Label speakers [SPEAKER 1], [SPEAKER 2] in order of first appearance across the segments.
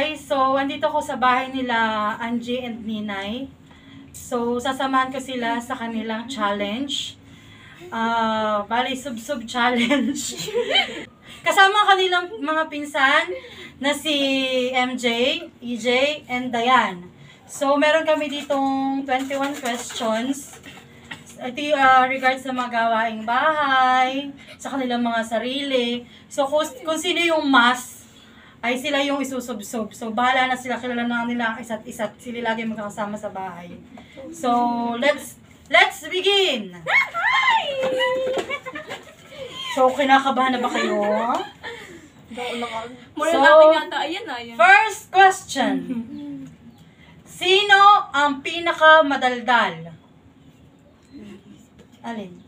[SPEAKER 1] guys, so andito ko sa bahay nila Angie and Ninay. So sasamahan ko sila sa kanilang challenge. Bali sub-sub challenge. Kasama kanilang mga pinsan na si MJ, EJ, and Diane. So meron kami ditong 21 questions. Ito regards sa mga gawaing bahay, sa kanilang mga sarili. So kung sino yung mas, ay sila yung isusubsob. So bahala na sila, kilala na nila isa't isa't, sila lagi magkakasama sa bahay. So let's begin! So kinakabahan na ba kayo?
[SPEAKER 2] Muna natin yata, ayan.
[SPEAKER 1] First question. Sino ang pinakamadaldal? Alin?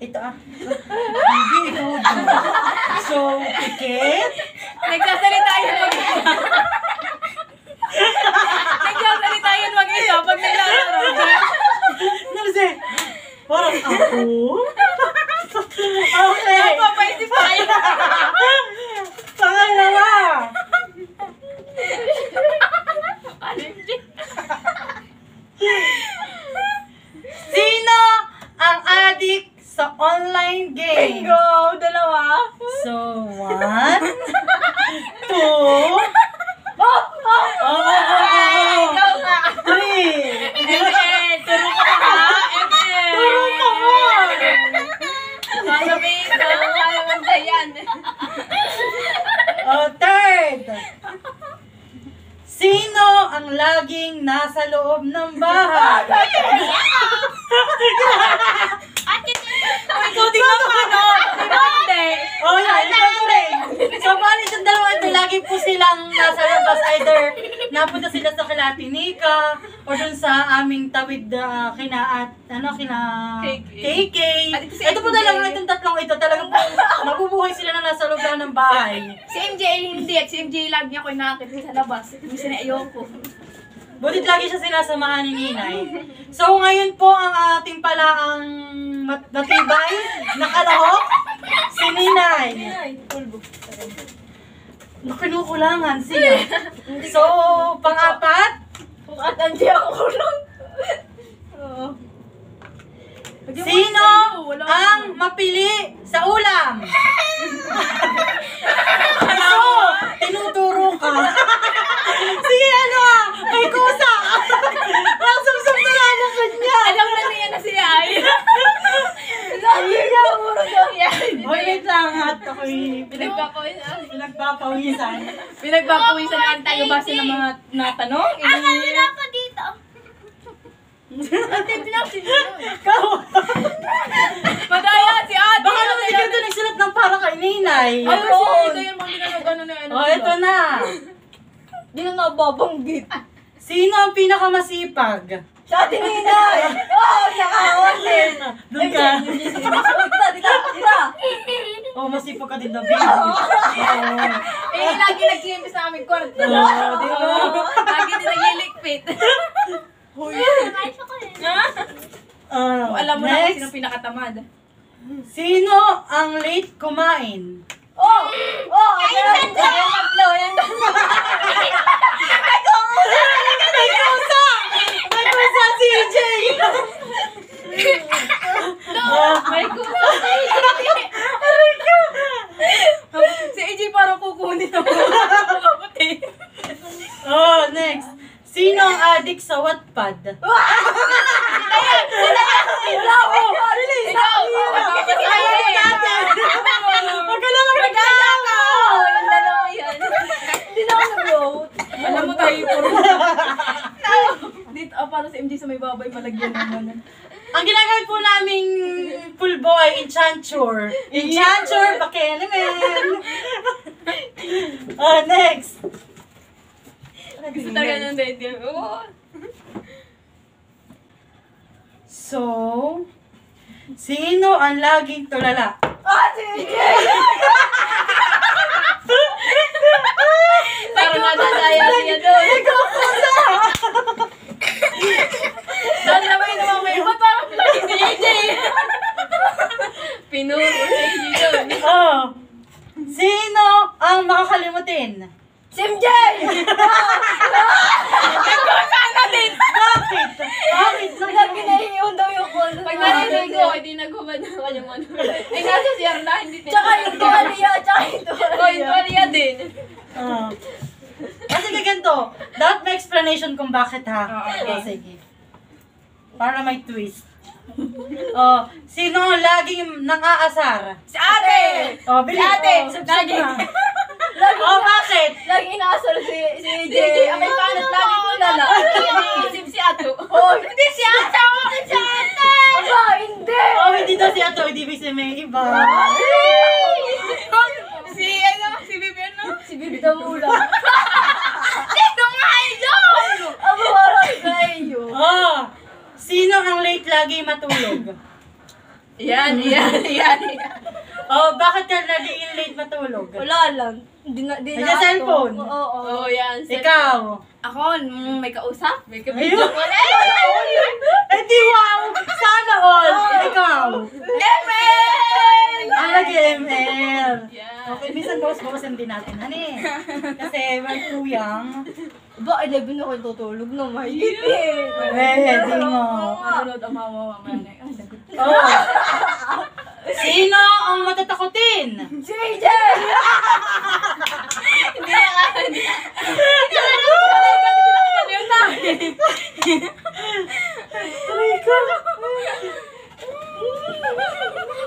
[SPEAKER 1] Ito Hindi, ikaw din. So, Pikit?
[SPEAKER 2] Nagsasalita yun mag-isa. Nagsasalita yun mag-isa pag naglalaro.
[SPEAKER 1] Nalase, parang ako? Okay.
[SPEAKER 2] Napapaisip tayo.
[SPEAKER 1] Pangalawa. Sino ang adik sa online game?
[SPEAKER 2] Bingo! Dalawa.
[SPEAKER 1] So, 1, 2,
[SPEAKER 2] Ikaw nga.
[SPEAKER 1] 3.
[SPEAKER 2] Emel, turo ka ba? Emel.
[SPEAKER 1] Turo ka mo.
[SPEAKER 2] Sasabihin ko, kaya mong yan.
[SPEAKER 1] Third. Sino ang laging nasa loob ng bahay?
[SPEAKER 2] Ikaw din ang ano. Hindi.
[SPEAKER 1] Oh, yeah, ito rin. So, bali sa dalawa ito, lagi po silang nasa labas. Either napunta sila sa Kilatinika or dun sa aming tawid kina KK. Ito po talaga, itong tatlong ito, talagang nabubuhay sila na nasa loob lang ng bahay.
[SPEAKER 2] Si MJ hindi. Si MJ lagi niya ko nakakita sa labas. Minsan na ayoko.
[SPEAKER 1] Butit lagi siya sinasamahan ni Ninay. So, ngayon po ang ating palaang matibay, nakalahok, si Ninay. Nakinukulangan siya. So, pang-apat,
[SPEAKER 2] At hindi ako lang.
[SPEAKER 1] sino ang mapili sa ulam? So, tinuturo ka. Sige, may kusa. Nagsumsum na lang ang kanya.
[SPEAKER 2] Alam na niya na siya ay. Lagi niya puro daw yan.
[SPEAKER 1] Hoy, wait lang at ako'y
[SPEAKER 2] Pinagpapawisan.
[SPEAKER 1] pinagpapawisan.
[SPEAKER 2] Pinagpapawisan natin tayo base ng mga natanong.
[SPEAKER 3] Wala pa dito.
[SPEAKER 2] Ate, pinapsin niyo.
[SPEAKER 1] Ikaw!
[SPEAKER 2] Madaya si ate.
[SPEAKER 1] Baka naman si Ganto nagsulat ng para kay Ninay.
[SPEAKER 2] Ay, ito yung mga ginagawa na ano.
[SPEAKER 1] Oh, ito na.
[SPEAKER 2] Di na nababanggit.
[SPEAKER 1] Sino ang pinakamasipag?
[SPEAKER 2] Sa ate Ninay. Oo, nakakawasin.
[SPEAKER 1] Doon ka.
[SPEAKER 2] Dito.
[SPEAKER 1] Oh, masipag ka din na, baby. Oo.
[SPEAKER 2] Eh, lagi nag-iimbis sa aming kwarto.
[SPEAKER 1] Oo, di ba?
[SPEAKER 2] Lagi din naglilikpit.
[SPEAKER 3] Nakaisa ko yun.
[SPEAKER 2] Alam mo na kung
[SPEAKER 1] next.
[SPEAKER 2] sino pinakatamad.
[SPEAKER 1] Sino ang late kumain?
[SPEAKER 2] Oh! Oh! Ayan tatlo! Ayan tatlo!
[SPEAKER 1] May kusa si EJ!
[SPEAKER 2] May kusa si AJ! Si AJ parang kukunin na puti.
[SPEAKER 1] Oh, next. Sino ang adik sa Wattpad?
[SPEAKER 2] Ikaw!
[SPEAKER 1] Huwag ka naman nagkakaw!
[SPEAKER 2] Yung dalawa yan. Hindi na ako nag-vote. Alam mo tayo puro. Dito, para sa MJ sa may babay, malagyan naman.
[SPEAKER 1] Ang ginagamit po naming pulbo ay Enchanture. Enchanture, pakialaman. Oh, next.
[SPEAKER 2] Gusto talaga ng daddy. Oo.
[SPEAKER 1] So, sino ang laging tulala?
[SPEAKER 2] Si AJ! Parang nadadaya siya doon. Saan naman yung namamay mo? Parang lagi si AJ. Pinuro si AJ doon.
[SPEAKER 1] Oh, sino ang makakalimutin?
[SPEAKER 2] Si MJ!
[SPEAKER 1] kung bakit ha?
[SPEAKER 2] Okay.
[SPEAKER 1] Sige. Para may twist. Oh, sino ang laging nang-aasar?
[SPEAKER 2] Si ate!
[SPEAKER 1] Oh,
[SPEAKER 2] Si
[SPEAKER 1] bilis.
[SPEAKER 2] ate!
[SPEAKER 1] Oh, subsub
[SPEAKER 2] Lagi.
[SPEAKER 1] na. Oh, bakit?
[SPEAKER 2] Lagi inaasar si AJ. Ang may panat lagi tulala. Iniisip si Ato. Oh, hindi si Ato! Si ate! Aba, hindi!
[SPEAKER 1] Oh, hindi daw si Ato, hindi ibig sabihin may iba.
[SPEAKER 2] Si Bibi ano? Si Bibi Damula. Sino nga yun? Aba, parang kayo.
[SPEAKER 1] Oh, sino ang late lagi matulog?
[SPEAKER 2] Yan.
[SPEAKER 1] Oh, bakit ka laging late matulog?
[SPEAKER 2] Wala lang. Di na
[SPEAKER 1] Nagsa-cellphone?
[SPEAKER 2] Oo, yan.
[SPEAKER 1] Ikaw?
[SPEAKER 2] Ako, may kausap. May
[SPEAKER 1] Ayun.
[SPEAKER 2] kabidyo. Wala.
[SPEAKER 1] Eh di wow! Sana all! Ikaw?
[SPEAKER 2] ML!
[SPEAKER 1] Ah, nag-ML.
[SPEAKER 2] Yeah.
[SPEAKER 1] Okay, minsan bawas-bawasan din natin, hani. Kasi may kuyang.
[SPEAKER 2] Ba, 11 ako tutulog na mahigit eh.
[SPEAKER 1] Di mo.
[SPEAKER 2] Manunod ang mama mamaya.
[SPEAKER 1] Oh. Sino ang matatakotin?
[SPEAKER 2] Si AJ! Hindi na nga.
[SPEAKER 1] Aray ko.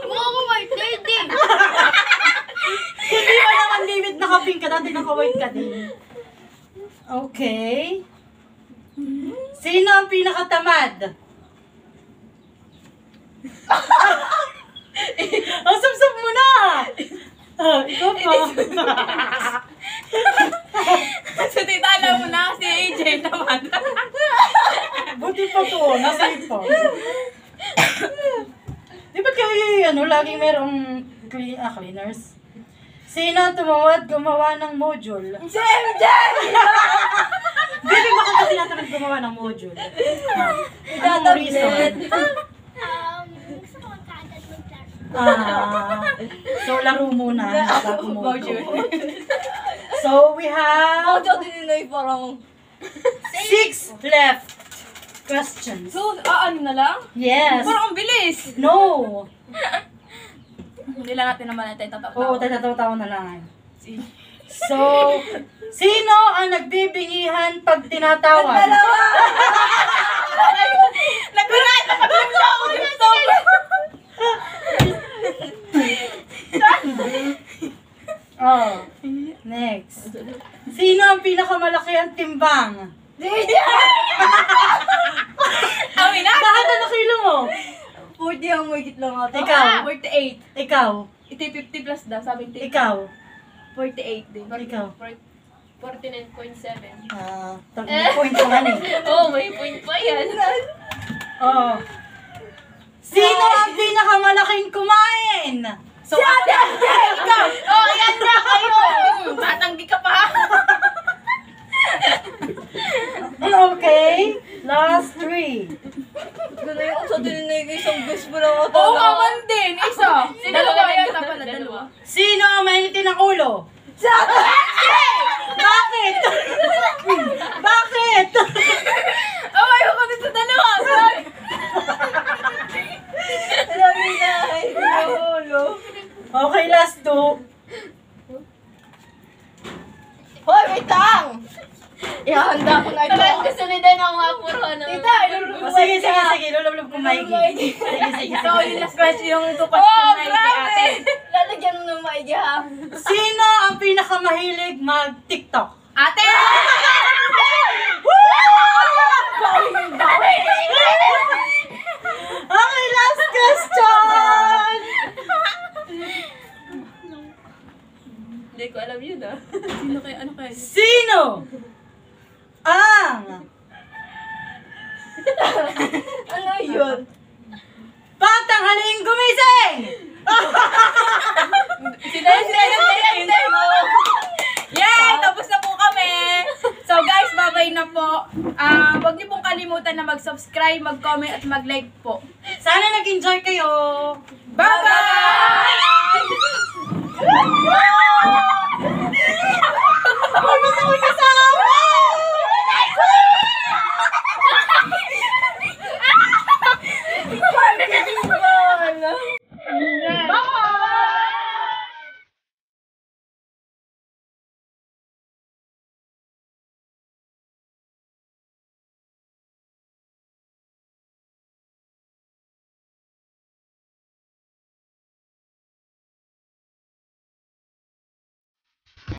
[SPEAKER 3] Mukha ko white lady.
[SPEAKER 1] Hindi pa naman limit naka-pink ka, dati naka-white ka din. Okay. Sino ang pinakatamad? Oh, sub mo na! Oh, ikaw pa.
[SPEAKER 2] Sa titala mo na si AJ naman.
[SPEAKER 1] Buti pa to, nasave pa. Di ba't kayo laging merong cleaners? Sino ang tumawad gumawa ng module?
[SPEAKER 2] Si MJ!
[SPEAKER 1] Bibi, baka kasi natamad gumawa ng module. Anong reason?
[SPEAKER 3] Gusto ko magkaagad maglaro.
[SPEAKER 1] So, laro muna bago
[SPEAKER 2] Module.
[SPEAKER 1] module. So, we have
[SPEAKER 2] Ako din na parang...
[SPEAKER 1] 6 left questions.
[SPEAKER 2] So, ano na lang?
[SPEAKER 1] Yes.
[SPEAKER 2] Parang ang bilis.
[SPEAKER 1] No.
[SPEAKER 2] Hindi lang natin naman natin tatawa.
[SPEAKER 1] Oo, tatatawa na lang. So, sino ang nagbibingihan pag tinatawag?
[SPEAKER 2] Dalawa! Nagulat! Nagulat ako dito!
[SPEAKER 1] Oh. Next. Sino ang pinakamalaki ang timbang?
[SPEAKER 2] Amin na!
[SPEAKER 1] Bakit ano kilo mo?
[SPEAKER 2] 40 ang magigit lang ata.
[SPEAKER 1] Ikaw?
[SPEAKER 2] 48.
[SPEAKER 1] Ikaw.
[SPEAKER 2] Ito 50 plus daw, sabi ko.
[SPEAKER 1] Ikaw.
[SPEAKER 2] 48 din.
[SPEAKER 1] Ikaw.
[SPEAKER 3] 49.7.
[SPEAKER 1] 3 point naman eh.
[SPEAKER 3] Oh, may point pa yan.
[SPEAKER 1] Oh. Sino ang pinakamalaking kumain?
[SPEAKER 2] So, ikaw! Oh, yan na kayo! Tatanggi ka pa!
[SPEAKER 1] Okay. Last 3.
[SPEAKER 2] Gano'n yung sa din na isang best mo lang ako. Oo, kaman din! Isa! Dalawa yan pala, dalawa.
[SPEAKER 1] Sino ang mainitin ng ulo?
[SPEAKER 2] Sa
[SPEAKER 1] Bakit? Bakit?
[SPEAKER 2] Oh, ayoko din sa dalawa! Sorry! Lagi na, ay, ulo.
[SPEAKER 1] Okay, last 2.
[SPEAKER 2] Hoy, wait lang! Ihanda ko na ito.
[SPEAKER 3] Talagang gusto ni Dan ako mapuro na.
[SPEAKER 2] Tita, ilulubog
[SPEAKER 1] Oh, sige, lulublob ko maigi. Sige.
[SPEAKER 2] So, yung last question, yung 2 question na ate. Lalagyan mo ng maigi ha.
[SPEAKER 1] Sino ang pinakamahilig mag-TikTok?
[SPEAKER 2] Ate!
[SPEAKER 1] Okay, last question!
[SPEAKER 2] Hindi ko alam yun ah. Sino kayo? Ano kayo?
[SPEAKER 1] Sino ang
[SPEAKER 2] Ano yun?
[SPEAKER 1] patanghaling gumising?
[SPEAKER 2] Sila. Yay! Tapos na po kami! So guys, bye-bye na po. Huwag niyo pong kalimutan na mag-subscribe, mag-comment at mag-like po.
[SPEAKER 1] Sana nag-enjoy kayo.
[SPEAKER 2] Bye-bye!
[SPEAKER 1] Gusto ko kasama!